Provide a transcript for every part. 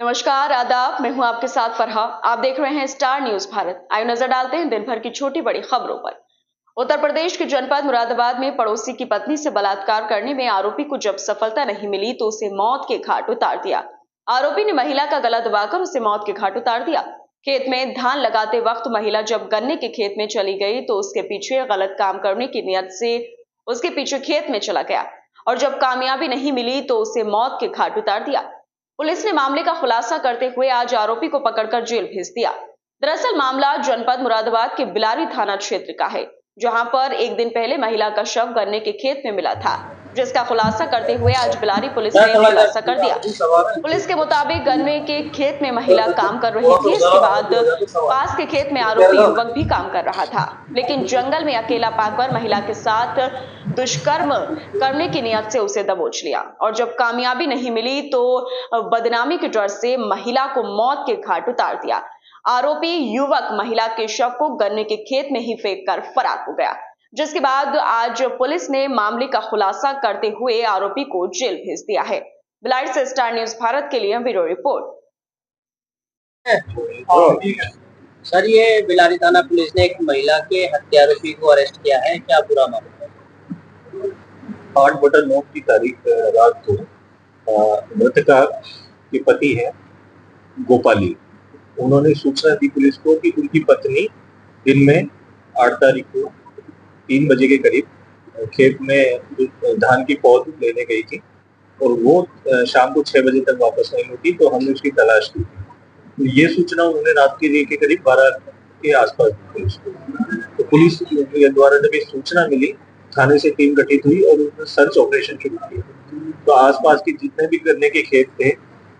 नमस्कार, आदाब। मैं हूं आपके साथ फरहा। आप देख रहे हैं स्टार न्यूज भारत। आइए नजर डालते हैं दिन भर की छोटी बड़ी खबरों पर। उत्तर प्रदेश के जनपद मुरादाबाद में पड़ोसी की पत्नी से बलात्कार करने में आरोपी को जब सफलता नहीं मिली तो उसे मौत के घाट उतार दिया। आरोपी ने महिला का गला दबाकर उसे मौत के घाट उतार दिया। खेत में धान लगाते वक्त महिला जब गन्ने के खेत में चली गई तो उसके पीछे गलत काम करने की नियत से उसके पीछे खेत में चला गया और जब कामयाबी नहीं मिली तो उसे मौत के घाट उतार दिया। पुलिस ने मामले का खुलासा करते हुए आज आरोपी को पकड़कर जेल भेज दिया। दरअसल मामला जनपद मुरादाबाद के बिलारी थाना क्षेत्र का है, जहां पर एक दिन पहले महिला का शव गन्ने के खेत में मिला था, जिसका खुलासा करते हुए आज बिलारी पुलिस ने खुलासा कर दिया। पुलिस के मुताबिक गन्ने के खेत में महिला काम कर रही थी। इसके बाद पास के खेत में आरोपी युवक भी काम कर रहा था, लेकिन जंगल में अकेला पाकर महिला के साथ दुष्कर्म करने की नियत से उसे दबोच लिया और जब कामयाबी नहीं मिली तो बदनामी के डर से महिला को मौत के घाट उतार दिया। आरोपी युवक महिला के शव को गन्ने के खेत में ही फेंक कर फरार हो गया, जिसके बाद आज पुलिस ने मामले का खुलासा करते हुए आरोपी को जेल भेज दिया है। बिलारी से स्टार न्यूज भारत के लिए ब्यूरो रिपोर्ट। सर, ये बिलारी थाना पुलिस ने एक महिला के हत्यारोपी को अरेस्ट किया है, क्या पूरा मामला? 8/9 की तारीख रात को मृतका के पति है गोपाली, उन्होंने सूचना दी पुलिस को कि उनकी पत्नी दिन में 8 तारीख को 3 बजे के करीब खेत में धान की पौध लेने गई थी और वो शाम को 6 बजे तक वापस नहीं लौटी, तो हमने उसकी तलाश की। तो ये सूचना उन्होंने रात के करीब 12 के आसपास दी पुलिस को। तो पुलिस द्वारा जब ये सूचना मिली, थाने से टीम गठित हुई और उसने सर्च ऑपरेशन शुरू किया। तो आसपास के जितने भी गन्ने के खेत थे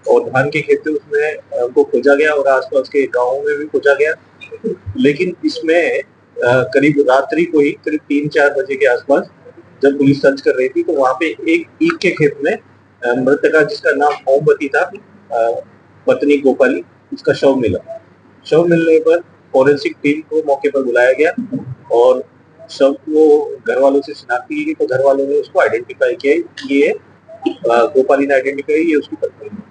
और धान के खेत थे उसमें उनको खोजा गया और आसपास के गाँवों में भी खोजा गया, लेकिन इसमें करीब रात्रि को ही करीब 3-4 बजे के आसपास जब पुलिस सर्च कर रही थी तो वहां पे एक ईख के खेत में मृतका जिसका नाम ओमवती था, पत्नी गोपाली, उसका शव मिला। शव मिलने पर फॉरेंसिक टीम को मौके पर बुलाया गया और शव को घर वालों से शिनाख्त की गई। तो घर वालों ने उसको आइडेंटिफाई किया, ये गोपाली ने आइडेंटिफाई, ये उसकी पत्नी है।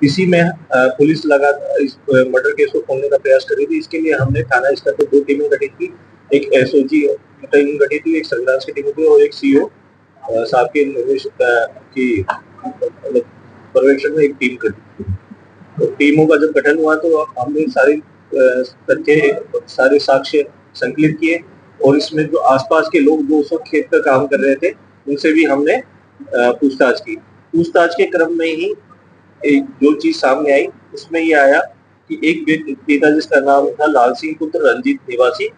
इसी में पुलिस लगातार इस मर्डर केस को खोलने का प्रयास कर रही थी। इसके लिए हमने थाना स्तर पर 2 टीमें गठित की, एक एसओजी टीम गठित हुई, एक सर्विलांस की टीम हुई और एक सीओ साहब के निर्देश की पर्यवेक्षण में एक टीम गठित की। तो टीमों का जब गठन हुआ तो हमने सारे साक्ष्य संकलित किए और इसमें जो आसपास के लोग जो उस वक्त खेत पर काम कर रहे थे उनसे भी हमने पूछताछ की। पूछताछ के क्रम में ही एक जो चीज सामने आई उसमें ये आया कि एक पिता जिसका नाम था लाल सिंह पुत्र रंजीत निवासी,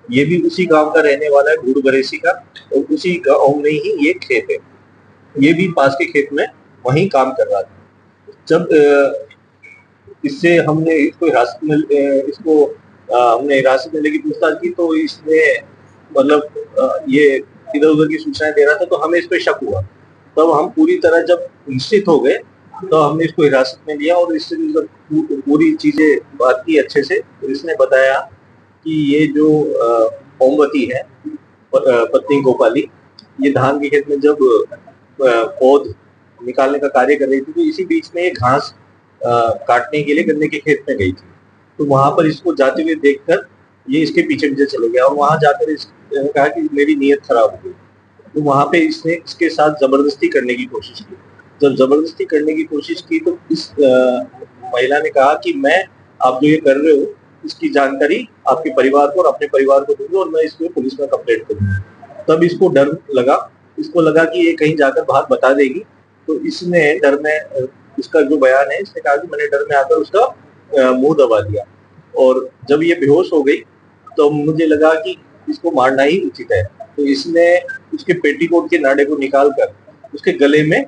ये भी उसी गांव का रहने वाला है, गुड़ बरेसी का, और उसी गांव में ही ये खेत है। ये भी पास के खेत में वहीं काम कर रहा था। जब इससे हमने इसको हिरासत में लेके पूछताछ की तो इसने मतलब ये इधर उधर की सूचनाएं दे रहा था, तो हमें इस पे शक हुआ। तब हम पूरी तरह जब निश्चित हो गए तो हमने इसको हिरासत में लिया और इससे पूरी चीजें बात की अच्छे से। तो इसने बताया कि ये जो ओमवती है पत्नी गोपाली, ये धान के खेत में जब पौध निकालने का कार्य कर रही थी तो इसी बीच में ये घास काटने के लिए गन्ने के खेत में गई थी। तो वहां पर इसको जाते हुए देखकर ये इसके पीछे पीछे चले गया और वहां जाकर इसने कहा कि मेरी नीयत खराब हो गई। तो वहां पे इसने इसके साथ जबरदस्ती करने की कोशिश की। जब जबरदस्ती करने की कोशिश की तो इस महिला ने कहा कि मैं आप जो ये कर रहे हो इसकी जानकारी आपके परिवार को और अपने परिवार को दूंगी और मैं इसमें पुलिस में कंप्लेंट करूंगी। तब इसको डर लगा, इसको लगा कि ये कहीं जाकर बात बता देगी, तो इसने डर में, इसका जो बयान है, इसने कहा कि मैंने डर में आकर उसका मुंह दबा दिया और जब ये बेहोश हो गई तो मुझे लगा कि इसको मारना ही उचित है। तो इसने उसके पेटीकोट के नाड़े को निकालकर उसके गले में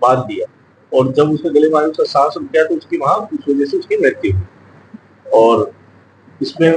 बांध दिया और जब उसके गले में उसका सांस रुक गया तो उसकी वहां उस वजह से उसकी मृत्यु हुई। और इसमें